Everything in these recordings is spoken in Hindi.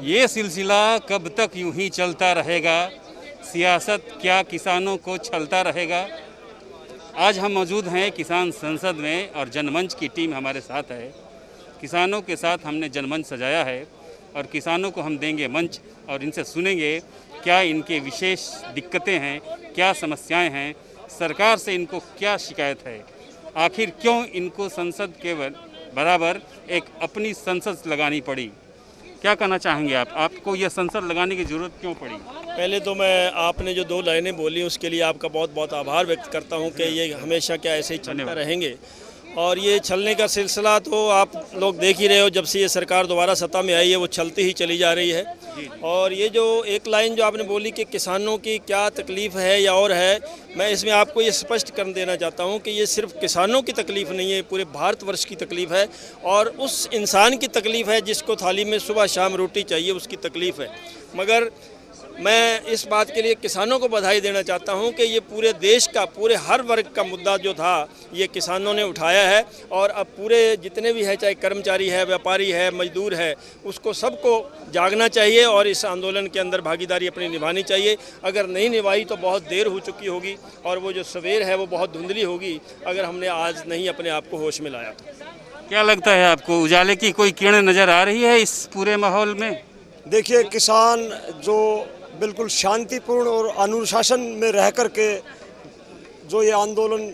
ये सिलसिला कब तक यूं ही चलता रहेगा? सियासत क्या किसानों को छलता रहेगा? आज हम मौजूद हैं किसान संसद में और जनमंच की टीम हमारे साथ है। किसानों के साथ हमने जनमंच सजाया है और किसानों को हम देंगे मंच और इनसे सुनेंगे क्या इनके विशेष दिक्कतें हैं, क्या समस्याएं हैं, सरकार से इनको क्या शिकायत है, आखिर क्यों इनको संसद के बराबर एक अपनी संसद लगानी पड़ी। क्या कहना चाहेंगे आप? आपको यह संसद लगाने की ज़रूरत क्यों पड़ी? पहले तो मैं आपने जो 2 लाइनें बोली उसके लिए आपका बहुत बहुत आभार व्यक्त करता हूं कि ये हमेशा क्या ऐसे ही चलते रहेंगे। और ये चलने का सिलसिला तो आप लोग देख ही रहे हो, जब से ये सरकार दोबारा सत्ता में आई है वो चलती ही चली जा रही है। और ये जो एक लाइन जो आपने बोली कि किसानों की क्या तकलीफ़ है या और है, मैं इसमें आपको ये स्पष्ट कर देना चाहता हूँ कि ये सिर्फ किसानों की तकलीफ़ नहीं है, पूरे भारतवर्ष की तकलीफ़ है और उस इंसान की तकलीफ़ है जिसको थाली में सुबह शाम रोटी चाहिए, उसकी तकलीफ़ है। मगर मैं इस बात के लिए किसानों को बधाई देना चाहता हूं कि ये पूरे देश का, पूरे हर वर्ग का मुद्दा जो था ये किसानों ने उठाया है और अब पूरे जितने भी है, चाहे कर्मचारी है, व्यापारी है, मजदूर है, उसको सबको जागना चाहिए और इस आंदोलन के अंदर भागीदारी अपनी निभानी चाहिए। अगर नहीं निभाई तो बहुत देर हो चुकी होगी और वो जो सवेर है वो बहुत धुंधली होगी अगर हमने आज नहीं अपने आप को होश में लाया तो। क्या लगता है आपको, उजाले की कोई किरण नज़र आ रही है इस पूरे माहौल में? देखिए, किसान जो बिल्कुल शांतिपूर्ण और अनुशासन में रह कर के जो ये आंदोलन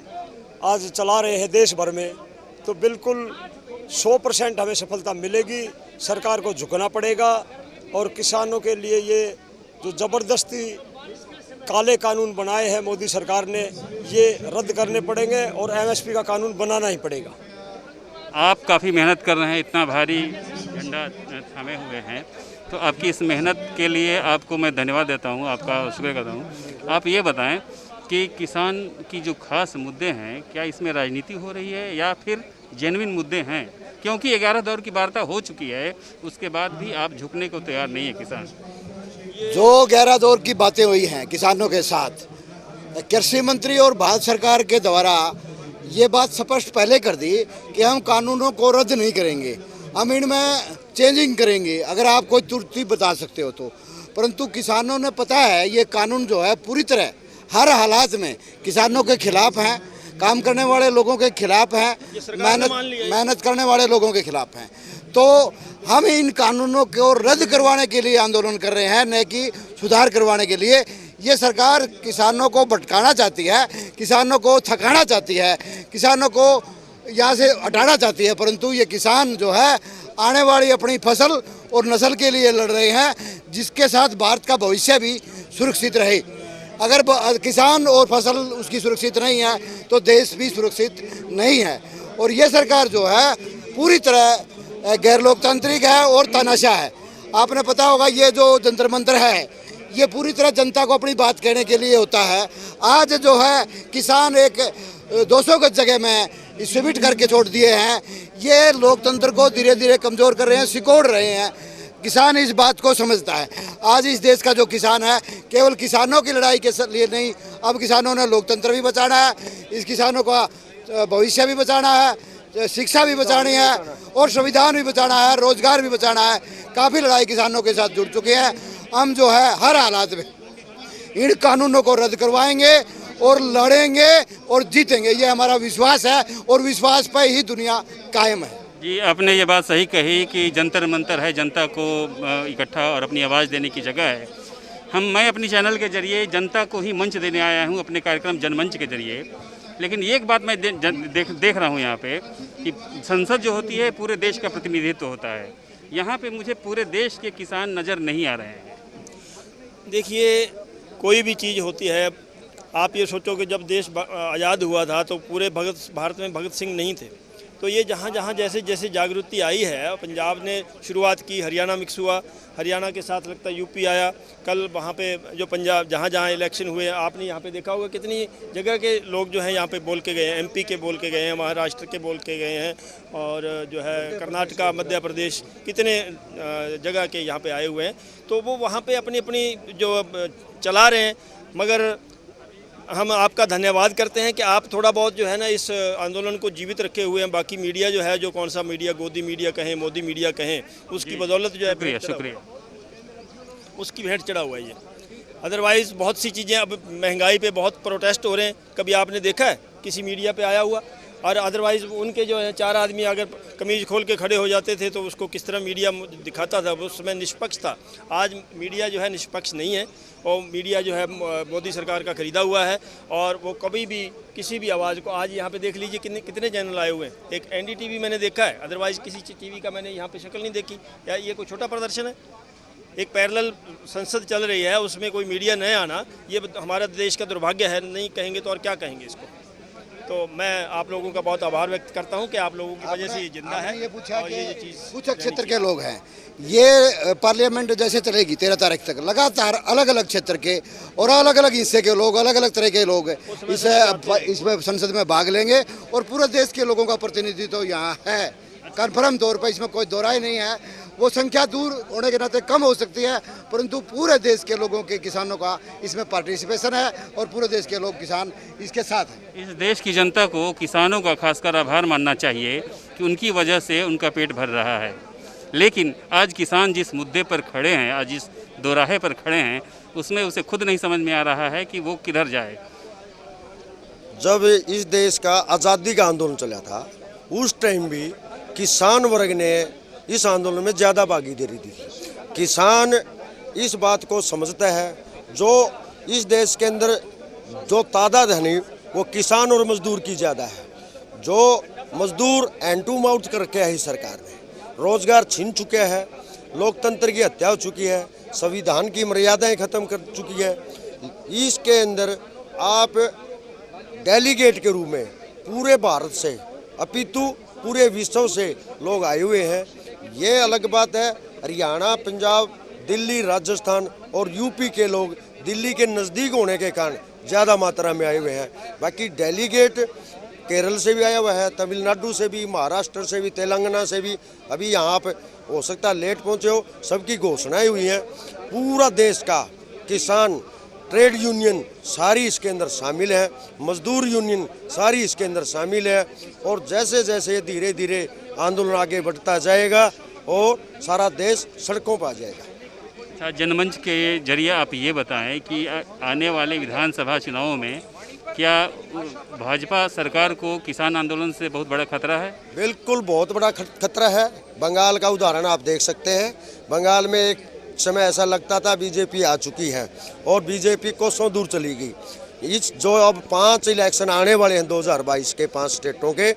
आज चला रहे हैं देश भर में, तो बिल्कुल 100% हमें सफलता मिलेगी। सरकार को झुकना पड़ेगा और किसानों के लिए ये जो ज़बरदस्ती काले कानून बनाए हैं मोदी सरकार ने, ये रद्द करने पड़ेंगे और MSP का कानून बनाना ही पड़ेगा। आप काफ़ी मेहनत कर रहे हैं, इतना भारी झंडा थामे हुए हैं, तो आपकी इस मेहनत के लिए आपको मैं धन्यवाद देता हूं, आपका शुक्रिया करता हूं। आप ये बताएं कि किसान की जो खास मुद्दे हैं, क्या इसमें राजनीति हो रही है या फिर जेन्युइन मुद्दे हैं? क्योंकि 11 दौर की वार्ता हो चुकी है, उसके बाद भी आप झुकने को तैयार नहीं है किसान। जो 11 दौर की बातें हुई हैं किसानों के साथ, कृषि मंत्री और भारत सरकार के द्वारा ये बात स्पष्ट पहले कर दी कि हम कानूनों को रद्द नहीं करेंगे, हम इनमें चेंजिंग करेंगे, अगर आप कोई तुर्ती बता सकते हो तो। परंतु किसानों ने पता है ये कानून जो है पूरी तरह हर हालात में किसानों के खिलाफ हैं, काम करने वाले लोगों के खिलाफ हैं, मेहनत करने वाले लोगों के खिलाफ हैं। तो हम इन कानूनों को रद्द करवाने के लिए आंदोलन कर रहे हैं, न कि सुधार करवाने के लिए। ये सरकार किसानों को भटकाना चाहती है, किसानों को थकाना चाहती है, किसानों को यहाँ से हटाना चाहती है, परंतु ये किसान जो है आने वाली अपनी फसल और नस्ल के लिए लड़ रहे हैं, जिसके साथ भारत का भविष्य भी सुरक्षित रहे। अगर किसान और फसल उसकी सुरक्षित नहीं है तो देश भी सुरक्षित नहीं है। और ये सरकार जो है पूरी तरह गैर लोकतांत्रिक है और तानाशाह है। आपने पता होगा ये जो जंतर मंतर है ये पूरी तरह जनता को अपनी बात कहने के लिए होता है। आज जो है किसान एक 200 गज जगह में स्वीट करके छोड़ दिए हैं, ये लोकतंत्र को धीरे धीरे कमज़ोर कर रहे हैं, सिकोड़ रहे हैं। किसान इस बात को समझता है। आज इस देश का जो किसान है केवल किसानों की लड़ाई के लिए नहीं, अब किसानों ने लोकतंत्र भी बचाना है, इस किसानों का भविष्य भी बचाना है, शिक्षा भी बचानी है और संविधान भी बचाना है, रोजगार भी बचाना है। काफ़ी लड़ाई किसानों के साथ जुड़ चुके हैं। हम जो है हर हालात में इन कानूनों को रद्द करवाएंगे और लड़ेंगे और जीतेंगे, ये हमारा विश्वास है और विश्वास पर ही दुनिया कायम है। जी, आपने ये बात सही कही कि जंतर मंतर है, जनता को इकट्ठा और अपनी आवाज़ देने की जगह है। मैं अपनी चैनल के जरिए जनता को ही मंच देने आया हूँ अपने कार्यक्रम जनमंच के जरिए। लेकिन एक बात मैं देख रहा हूँ यहाँ पे कि संसद जो होती है पूरे देश का प्रतिनिधित्व होता है, यहाँ पे मुझे पूरे देश के किसान नज़र नहीं आ रहे हैं। देखिए, कोई भी चीज़ होती है, आप ये सोचो कि जब देश आज़ाद हुआ था तो पूरे भारत में भगत सिंह नहीं थे। तो ये जहाँ जहाँ जैसे जैसे जागृति आई है, पंजाब ने शुरुआत की, हरियाणा मिक्स हुआ, हरियाणा के साथ लगता है यूपी आया। कल वहाँ पे जो पंजाब जहाँ जहाँ इलेक्शन हुए, आपने यहाँ पे देखा होगा कितनी जगह के लोग जो हैं यहाँ पे बोल के गए हैं, MP के बोल के गए हैं, महाराष्ट्र के बोल के गए हैं और जो है कर्नाटका, मध्य प्रदेश, कितने जगह के यहाँ पे आए हुए हैं। तो वो वहाँ पे अपनी अपनी जो चला रहे हैं। मगर हम आपका धन्यवाद करते हैं कि आप थोड़ा बहुत जो है ना इस आंदोलन को जीवित रखे हुए हैं। बाकी मीडिया जो है, जो कौन सा मीडिया, गोदी मीडिया कहें, मोदी मीडिया कहें, उसकी बदौलत जो है। शुक्रिया। उसकी भेंट चढ़ा हुआ है ये। अदरवाइज़ बहुत सी चीज़ें, अब महंगाई पे बहुत प्रोटेस्ट हो रहे हैं, कभी आपने देखा है किसी मीडिया पे आया हुआ? और अदरवाइज़ उनके जो है 4 आदमी अगर कमीज़ खोल के खड़े हो जाते थे तो उसको किस तरह मीडिया दिखाता था, उस समय निष्पक्ष था। आज मीडिया जो है निष्पक्ष नहीं है, और मीडिया जो है मोदी सरकार का खरीदा हुआ है, और वो कभी भी किसी भी आवाज़ को, आज यहाँ पे देख लीजिए कितने चैनल आए हुए हैं। एक NDTV मैंने देखा है, अदरवाइज़ किसी टीवी का मैंने यहाँ पे शक्ल नहीं देखी। या ये कोई छोटा प्रदर्शन है? एक पैरेलल संसद चल रही है, उसमें कोई मीडिया नहीं आना, ये हमारा देश का दुर्भाग्य है। नहीं कहेंगे तो और क्या कहेंगे इसको। तो मैं आप लोगों का बहुत आभार व्यक्त करता हूं कि आप लोगों की वजह से ये जिंदा है। ये पूछा और कि ये चीज़ कुछ क्षेत्र के लोग हैं, ये पार्लियामेंट जैसे चलेगी 13 तारीख तक, लगातार अलग अलग क्षेत्र के और अलग अलग हिस्से के लोग, अलग अलग तरह के लोग इसमें संसद में भाग लेंगे, और पूरे देश के लोगों का प्रतिनिधित्व यहाँ है कन्फर्म तौर पर, इसमें कोई दोहराई नहीं है। वो संख्या दूर होने के नाते कम हो सकती है, परंतु पूरे देश के लोगों के, किसानों का इसमें पार्टिसिपेशन है, और पूरे देश के लोग किसान इसके साथ हैं। इस देश की जनता को किसानों का खासकर आभार मानना चाहिए कि उनकी वजह से उनका पेट भर रहा है। लेकिन आज किसान जिस मुद्दे पर खड़े हैं, आज जिस दोराहे पर खड़े हैं, उसमें उसे खुद नहीं समझ में आ रहा है कि वो किधर जाए। जब इस देश का आज़ादी का आंदोलन चला था, उस टाइम भी किसान वर्ग ने इस आंदोलन में ज़्यादा भागीदारी दी। किसान इस बात को समझता है, जो इस देश के अंदर जो तादाद है नहीं, वो किसान और मजदूर की ज़्यादा है। जो मजदूर हैंड टू माउथ कर रखे है इस सरकार ने, रोजगार छीन चुके हैं, लोकतंत्र की हत्या हो चुकी है, संविधान की मर्यादाएं खत्म कर चुकी है। इसके अंदर आप डेलीगेट के रूप में पूरे भारत से, अपितु पूरे विश्व से लोग आए हुए हैं। ये अलग बात है, हरियाणा, पंजाब, दिल्ली, राजस्थान और यूपी के लोग दिल्ली के नज़दीक होने के कारण ज़्यादा मात्रा में आए हुए हैं। बाकी डेलीगेट केरल से भी आया हुआ है, तमिलनाडु से भी, महाराष्ट्र से भी, तेलंगाना से भी। अभी यहाँ पे हो सकता है लेट पहुँचे हो, सबकी घोषणाएं हुई हैं। पूरा देश का किसान, ट्रेड यूनियन सारी इसके अंदर शामिल है, मजदूर यूनियन सारी इसके अंदर शामिल है, और जैसे जैसे धीरे धीरे आंदोलन आगे बढ़ता जाएगा और सारा देश सड़कों पर आ जाएगा। अच्छा, जनमंच के जरिए आप ये बताएं कि आने वाले विधानसभा चुनावों में क्या भाजपा सरकार को किसान आंदोलन से बहुत बड़ा खतरा है? बिल्कुल बहुत बड़ा खतरा है। बंगाल का उदाहरण आप देख सकते हैं। बंगाल में एक समय ऐसा लगता था बीजेपी आ चुकी है, और बीजेपी को सौ दूर चली गई। इस जो अब 5 इलेक्शन आने वाले हैं 2022 के 5 स्टेटों के,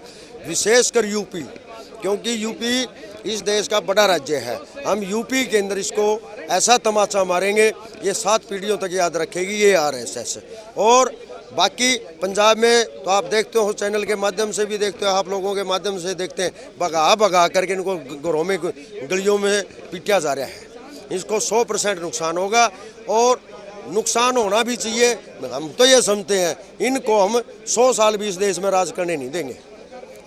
विशेषकर यूपी, क्योंकि यूपी इस देश का बड़ा राज्य है। हम यूपी के अंदर इसको ऐसा तमाचा मारेंगे, ये 7 पीढ़ियों तक याद रखेगी ये RSS। और बाकी पंजाब में तो आप देखते हो, चैनल के माध्यम से भी देखते हो, आप लोगों के माध्यम से देखते हैं, भगा भगा करके इनको घरों में, गलियों में पीटा जा रहा है। इसको 100% नुकसान होगा, और नुकसान होना भी चाहिए। हम तो ये समझते हैं, इनको हम 100 साल भी इस देश में राज करने नहीं देंगे।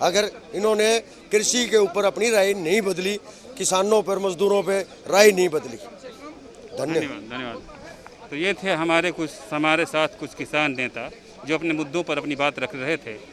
अगर इन्होंने कृषि के ऊपर अपनी राय नहीं बदली, किसानों पर, मजदूरों पर राय नहीं बदली। धन्यवाद। तो ये थे हमारे साथ कुछ किसान नेता जो अपने मुद्दों पर अपनी बात रख रहे थे।